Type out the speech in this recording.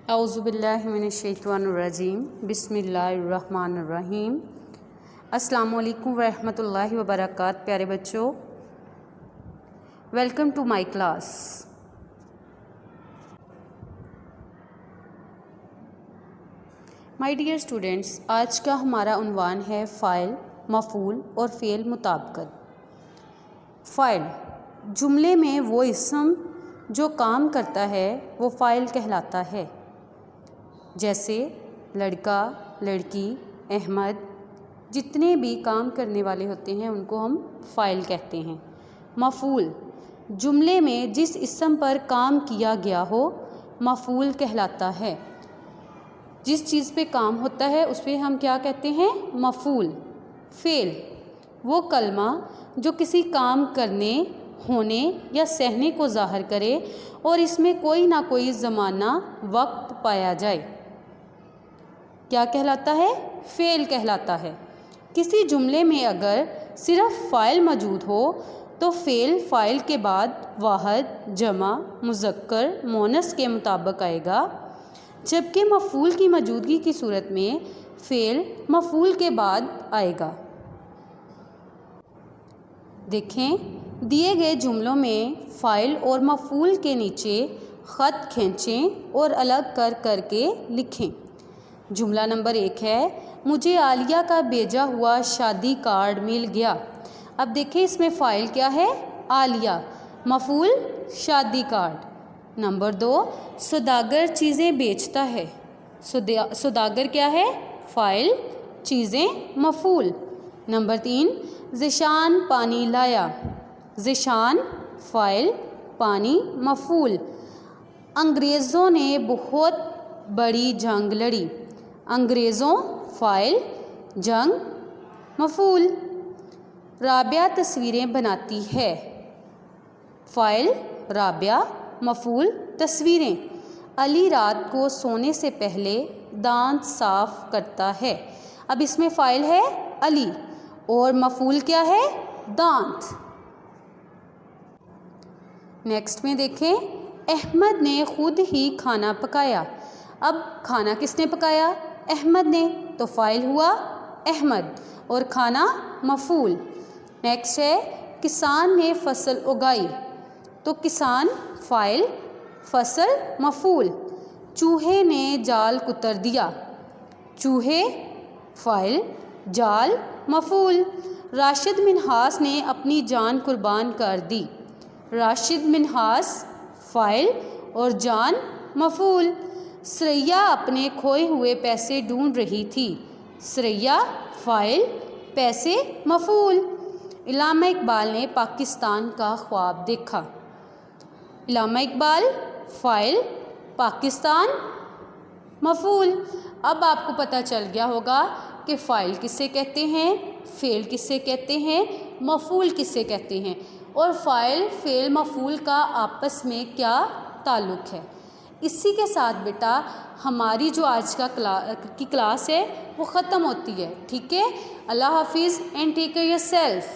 اعوذ باللہ من الشیطان الرجیم بسم اللہ الرحمن الرحیم۔ السلام علیکم ورحمۃ اللہ وبرکاتہ۔ پیارے بچوں، welcome to my class. My dear students, آج کا ہمارا عنوان ہے فاعل، مفعول اور فعل مطابقت۔ فاعل جملے میں وہ اسم جو کام کرتا ہے وہ فاعل کہلاتا ہے، جیسے لڑکا، لڑکی، احمد، جتنے بھی کام کرنے والے ہوتے ہیں ان کو ہم فاعل کہتے ہیں۔ مفعول جملے میں جس اسم پر کام کیا گیا ہو مفعول کہلاتا ہے۔ جس چیز پہ کام ہوتا ہے اس پہ ہم کیا کہتے ہیں؟ مفعول۔ فعل وہ کلمہ جو کسی کام کرنے، ہونے یا سہنے کو ظاہر کرے اور اس میں کوئی نہ کوئی زمانہ، وقت پایا جائے، کیا کہلاتا ہے؟ فعل کہلاتا ہے۔ کسی جملے میں اگر صرف فاعل موجود ہو تو فعل فاعل کے بعد واحد، جمع، مذکر، مؤنث کے مطابق آئے گا، جبکہ مفعول کی موجودگی کی صورت میں فعل مفعول کے بعد آئے گا۔ دیکھیں، دیے گئے جملوں میں فاعل اور مفعول کے نیچے خط کھینچیں اور الگ کر کر کے لکھیں۔ جملہ نمبر 1 ہے، مجھے عالیہ کا بھیجا ہوا شادی کارڈ مل گیا۔ اب دیکھیں اس میں فاعل کیا ہے؟ عالیہ، مفعول شادی کارڈ۔ نمبر 2، سوداگر چیزیں بیچتا ہے۔ سوداگر کیا ہے؟ فاعل، چیزیں مفعول۔ نمبر 3، ذیشان پانی لایا۔ ذیشان فاعل، پانی مفعول۔ انگریزوں نے بہت بڑی جنگ لڑی۔ انگریزوں فاعل، جنگ مفعول۔ رابعہ تصویریں بناتی ہے۔ فاعل رابعہ، مفعول تصویریں۔ علی رات کو سونے سے پہلے دانت صاف کرتا ہے۔ اب اس میں فاعل ہے علی اور مفعول کیا ہے؟ دانت۔ نیکسٹ میں دیکھیں، احمد نے خود ہی کھانا پکایا۔ اب کھانا کس نے پکایا؟ احمد نے، تو فاعل ہوا احمد اور کھانا مفعول۔ نیکسٹ ہے، کسان نے فصل اگائی۔ تو کسان فاعل، فصل مفعول۔ چوہے نے جال کتر دیا۔ چوہے فاعل، جال مفعول۔ راشد منہاس نے اپنی جان قربان کر دی۔ راشد منہاس فاعل اور جان مفعول۔ ثریا اپنے کھوئے ہوئے پیسے ڈھونڈ رہی تھی۔ ثریا فاعل، پیسے مفعول۔ علامہ اقبال نے پاکستان کا خواب دیکھا۔ علامہ اقبال فاعل، پاکستان مفعول۔ اب آپ کو پتہ چل گیا ہوگا کہ فاعل کسے کہتے ہیں، فعل کسے کہتے ہیں، مفعول کسے کہتے ہیں، اور فاعل، فعل، مفعول کا آپس میں کیا تعلق ہے۔ اسی کے ساتھ بیٹا ہماری جو آج کی کلاس ہے وہ ختم ہوتی ہے، ٹھیک ہے؟ اللہ حافظ and take care your self.